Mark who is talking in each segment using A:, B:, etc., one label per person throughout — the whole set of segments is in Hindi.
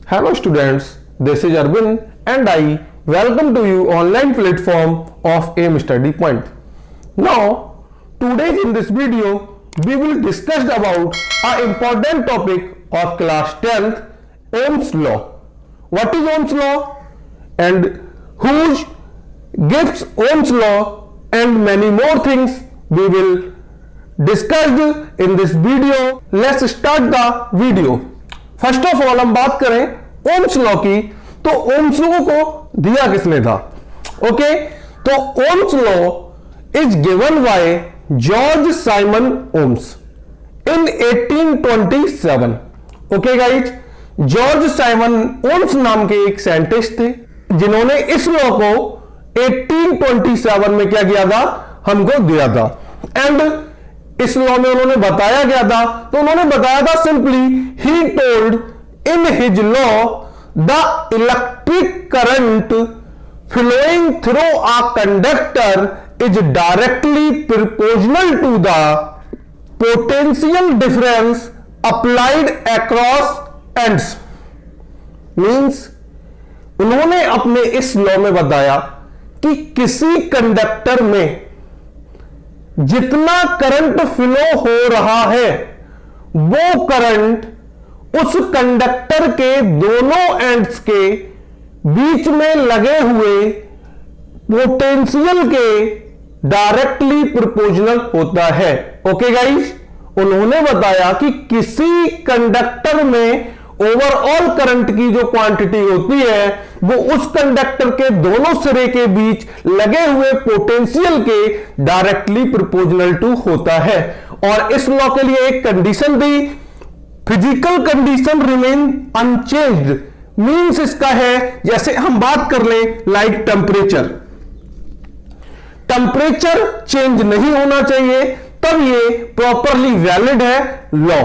A: Hello students, this is Arvind and I welcome to you online platform of AIM Study Point. Now, today in this video, we will discuss about an important topic of class 10th, Ohm's law. What is Ohm's law and who gives Ohm's law and many more things we will discuss in this video. Let's start the video. First of all हम बात करें ओम्स लॉ की, तो ओम्स लॉ को दिया किसने था? ओके, तो Ohm's law is given by George Simon Ohms in 1827. Okay guys, George Simon Ohms नाम के एक साइंटिस्ट थे जिन्होंने इस लॉ को 1827 में क्या किया था? हमको दिया था. एंड इस लॉ में उन्होंने बताया क्या था? तो उन्होंने बताया था सिंपली ही told in his law the electric current flowing through a conductor is directly proportional to the potential difference applied across ends. Means उन्होंने अपने इस लॉ में बताया कि किसी कंडक्टर में जितना करंट फ्लो हो रहा है वो करंट उस कंडक्टर के दोनों एंड्स के बीच में लगे हुए पोटेंशियल के डायरेक्टली प्रोपोर्शनल होता है. ओके गाइस, उन्होंने बताया कि किसी कंडक्टर में ओवरऑल करंट की जो क्वांटिटी होती है वो उस कंडक्टर के दोनों सिरे के बीच लगे हुए पोटेंशियल के डायरेक्टली प्रोपोर्शनल टू होता है. और इस लॉ के लिए एक कंडीशन थी, physical condition remain unchanged. Means इसका है जैसे हम बात कर लें लाइक टेम्परेचर चेंज नहीं होना चाहिए, तब ये प्रॉपरली वैलिड है लॉ.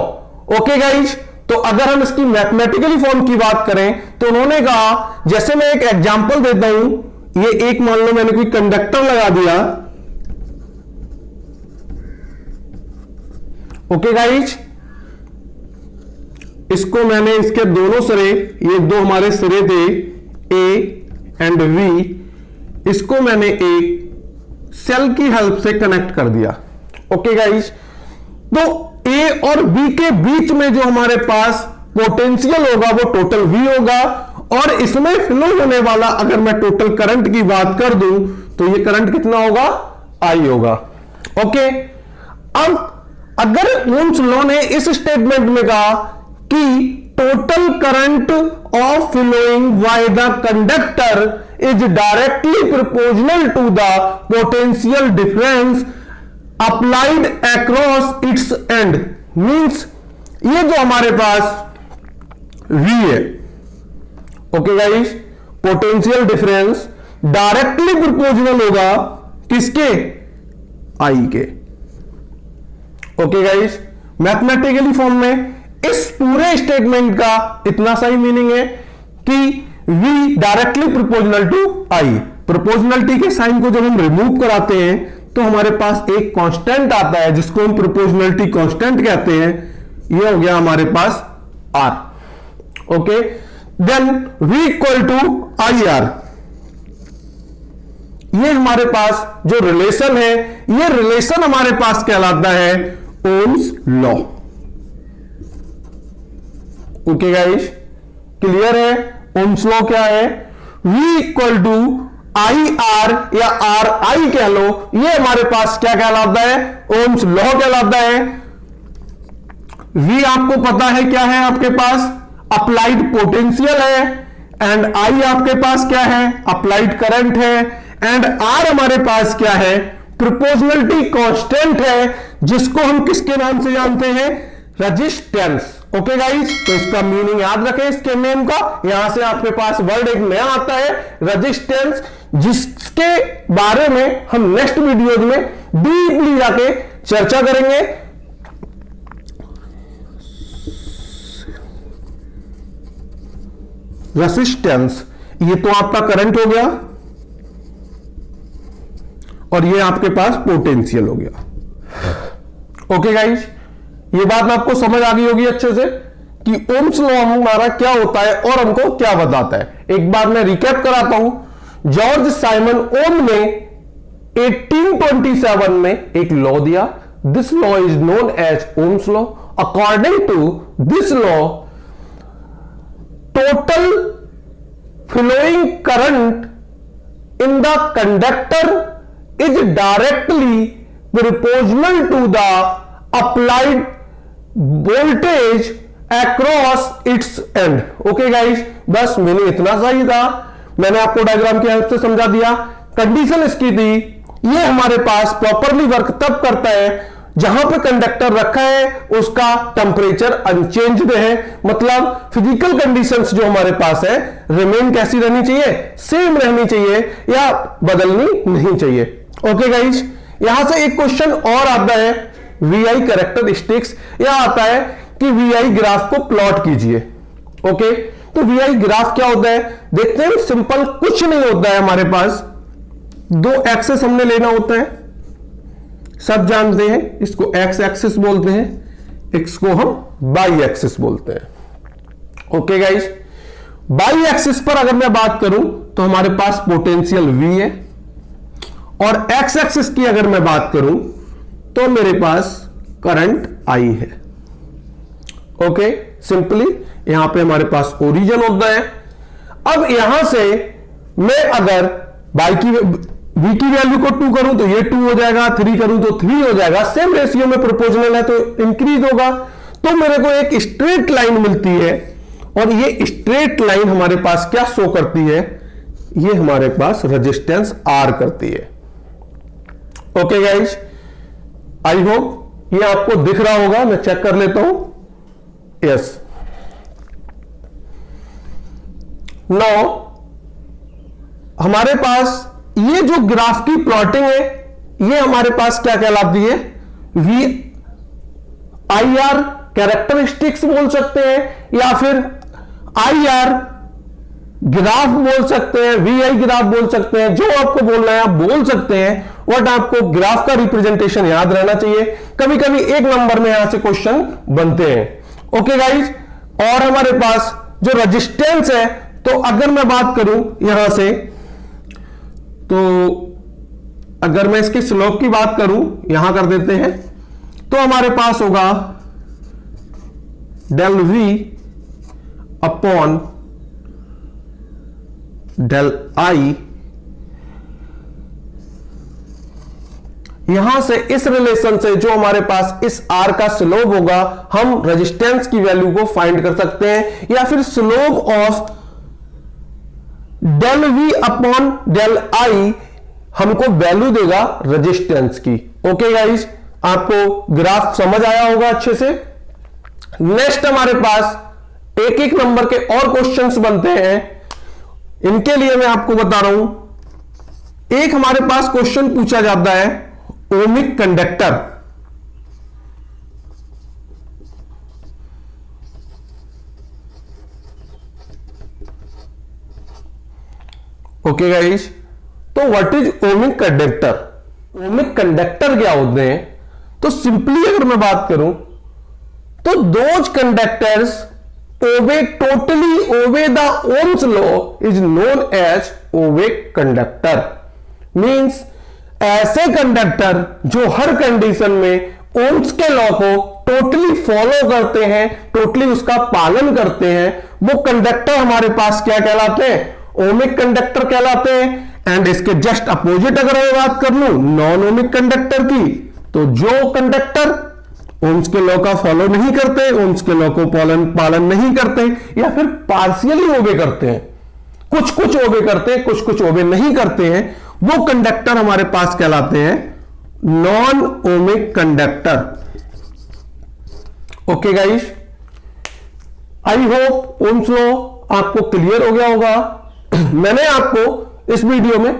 A: ओके गाइज, तो अगर हम इसकी मैथमेटिकली फॉर्म की बात करें तो उन्होंने कहा, जैसे मैं एक एग्जांपल देता हूं, ये एक मान लो मैंने कोई कंडक्टर लगा दिया. ओके गाइज, इसको मैंने इसके दोनों सिरे, ये दो हमारे सिरे थे ए एंड बी, इसको मैंने एक सेल की हेल्प से कनेक्ट कर दिया. ओके गाइज, तो ए और बी के बीच में जो हमारे पास पोटेंशियल होगा वो टोटल वी होगा, और इसमें फ्लो होने वाला अगर मैं टोटल करंट की बात कर दूं तो ये करंट कितना होगा? आई होगा. ओके, अब अगर ओम्स लॉ ने इस स्टेटमेंट में कहा कि total current of flowing by the conductor is directly proportional to the potential difference applied across its end, means ये जो हमारे पास V है, okay guys, potential difference directly proportional होगा किसके? I के. ओके गाइस, मैथमेटिकली फॉर्म में इस पूरे स्टेटमेंट का इतना सही मीनिंग है कि V directly proportional to I. Proportionality के साइन को जब हम रिमूव कराते हैं तो हमारे पास एक कांस्टेंट आता है जिसको हम प्रोपोर्शनलिटी कांस्टेंट कहते हैं. ये हो गया हमारे पास R. Okay, then V equal to IR. ये हमारे पास जो रिलेशन है, ये रिलेशन हमारे पास कहलाता है Ohm's law. Okay guys, clear है? ओम्स लॉ क्या है? V इक्वल टू IR या RI कह लो, ये हमारे पास क्या कहलाता है? ओम्स लॉ कहलाता है. V आपको पता है क्या है? आपके पास अप्लाइड पोटेंशियल है, एंड I आपके पास क्या है? अप्लाइड करंट है, एंड R हमारे पास क्या है? प्रोपोर्शनलिटी कांस्टेंट है, जिसको हम किसके नाम से जानते हैं? रेजिस्टेंस. ओके गाइस, तो इसका मीनिंग याद रखें इसके नेम का. यहां से आपके पास वर्ड एक नया आता है, रेजिस्टेंस, जिसके बारे में हम नेक्स्ट वीडियोज में डीपली जाके चर्चा करेंगे. रेजिस्टेंस, ये तो आपका करंट हो गया और ये आपके पास पोटेंशियल हो गया. ओके गाइस, ये बात आपको समझ आ गई होगी अच्छे से कि ओम्स लॉ हमारा क्या होता है और हमको क्या बताता है। एक बार मैं रिकैप कराता हूं। जॉर्ज साइमन ओम ने 1827 में एक लॉ दिया। This law is known as Ohm's law. According to this law, total flowing current in the conductor is directly proportional to the applied voltage across its end. Okay guys, बस मैंने इतना सा ही था, मैंने आपको डायग्राम की हेल्प से समझा दिया। कंडीशन इसकी थी, ये हमारे पास प्रॉपरली वर्क तब करता है जहां पे कंडक्टर रखा है उसका टेम्परेचर अनचेंज्ड है, मतलब फिजिकल कंडीशंस जो हमारे पास है रिमेन कैसी रहनी चाहिए, सेम रहनी चाहिए या बदलनी नहीं चाहिए। ओके गाइस, यहां से एक क्वेश्चन और आता है वीआई कैरेक्टरिस्टिक्स। यह आता है कि वीआई ग्राफ को प्लॉट कीजिए। ओके, तो वीआई ग्राफ क्या होता है देखते हैं। सिंपल कुछ नहीं होता है, हमारे पास दो एक्सेस हमने लेना होता है, सब जानते हैं, इसको एक्स एक्सिस बोलते हैं, इसको हम वाई एक्सिस बोलते हैं। ओके गाइस, वाई एक्सिस पर अगर मैं बात करूं तो हमारे पास पोटेंशियल V है, और एक्स एक्सिस की अगर मैं बात करूं तो मेरे पास करंट I है। ओके, सिंपली यहां पे हमारे पास ओरिजिन होता है। अब यहां से मैं अगर वाई की V की वैल्यू को 2 करूं तो ये 2 हो जाएगा, 3 करूं तो 3 हो जाएगा, सेम रेशियो में प्रोपोर्शनल है तो इंक्रीज होगा। तो मेरे को एक स्ट्रेट लाइन मिलती है, और ये स्ट्रेट लाइन हमारे पास क्या शो करती है, ये हमारे पास रेजिस्टेंस R करती है। ओके गाइस, आई होप ये आपको दिख रहा होगा, मैं चेक कर लेता हूं। यस, नाउ हमारे पास ये जो ग्राफ की प्लॉटिंग है ये हमारे पास क्या कहलाती है, वी आई आर कैरेक्टरिस्टिक्स बोल सकते हैं, या फिर आई आर ग्राफ बोल सकते हैं, वी आई ग्राफ बोल सकते हैं, जो आपको बोलना है आप बोल सकते हैं। बट आपको ग्राफ का रिप्रेजेंटेशन याद रहना चाहिए, कभी कभी एक नंबर में यहां से क्वेश्चन बनते हैं। ओके गाइज, और हमारे पास जो रेजिस्टेंस है, तो अगर मैं बात करूं यहां से, तो अगर मैं इसकी स्लोप की बात करूं, यहां कर देते हैं, तो हमारे पास होगा del V upon del I। यहां से इस रिलेशन से जो हमारे पास इस R का स्लोप होगा, हम रेजिस्टेंस की वैल्यू को फाइंड कर सकते हैं, या फिर slope of del V upon del I हमको वैल्यू देगा रेजिस्टेंस की। ओके गाइस, आपको ग्राफ समझ आया होगा अच्छे से। नेक्स्ट हमारे पास एक एक नंबर के और क्वेश्चंस बनते हैं, इनके लिए मैं आपको बता रहा हूं। एक हमारे पास क्वेश्चन पूछा जाता है ओमिक कंडक्टर। ओके गाइस, तो what is ohmic conductor? Ohmic conductor क्या होते हैं? तो सिंपली अगर मैं बात करूं तो those conductors totally obey the Ohm's law is known as ohmic conductor. Means ऐसे कंडक्टर जो हर कंडीशन में ओम्स के लॉ को टोटली फॉलो करते हैं, टोटली उसका पालन करते हैं, वो कंडक्टर हमारे पास क्या कहलाते हैं? ओमिक कंडक्टर कहलाते हैं। एंड इसके जस्ट अपोजिट अगर मैं बात कर लूं नॉन ओमिक कंडक्टर की, तो जो कंडक्टर ओम्स के लॉ का फॉलो नहीं करते, ओम्स के लॉ को पालन नहीं करते, या फिर पार्शियली ओबे करते हैं, कुछ कुछ ओबे करते हैं, कुछ कुछ ओबे नहीं करते हैं, वो कंडक्टर हमारे पास कहलाते हैं non ohmic conductor. Okay guys, I hope Ohm's law आपको क्लियर हो गया होगा। मैंने आपको इस वीडियो में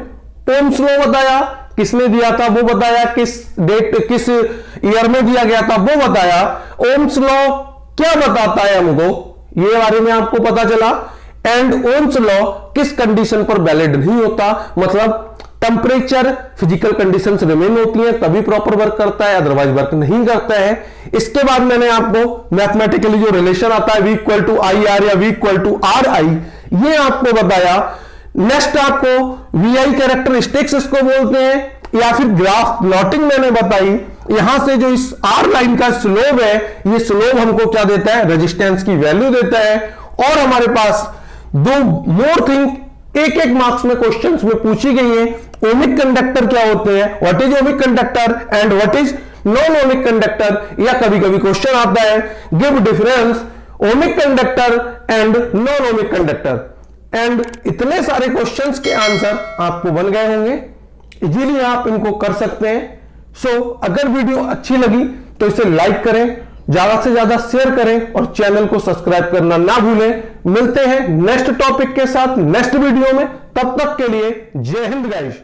A: ओम्स लॉ बताया, किसने दिया था वो बताया, किस डेट किस ईयर में दिया गया था वो बताया, ओम्स लॉ क्या बताता है हमको ये बारे में आपको पता चला, एंड ओम्स लॉ किस कंडीशन पर वैलिड नहीं होता, मतलब टेम्परेचर, फिजिकल कंडीशंस रिमेन होती हैं तभी प्रॉपर वर्क करता है, अदरवाइज वर्क नहीं करता है। इसके बाद मैंने आपको मैथमेटिकली जो रिलेशन आता है V equal to I R या V equal to R I, ये आपको बताया। नेक्स्ट आपको VI कैरेक्टरिस्टिक्स इसको बोलते हैं या फिर ग्राफ प्लॉटिंग मैंने बताई। यहां से जो इस आर लाइन का स्लोप है, ये स्लोप हमको क्या देता है, रेजिस्टेंस की वैल्यू देता है। और हमारे पास दो मोर थिंग एक एक मार्क्स में क्वेश्चंस में पूछी गई है। ओमिक कंडक्टर क्या होते हैं, what is ohmic conductor and what is non ohmic conductor, या कभी कभी क्वेश्चन आता है give difference ohmic conductor and non ohmic conductor. And इतने सारे क्वेश्चंस के आंसर आपको बन गए होंगे, इजीली आप इनको कर सकते हैं। सो अगर वीडियो अच्छी लगी तो इसे लाइक करें, ज्यादा से ज्यादा शेयर करें और चैनल को सब्सक्राइब करना ना भूलें। मिलते हैं नेक्स्ट टॉपिक के साथ नेक्स्ट वीडियो में, तब तक के लिए जय हिंद गाइस।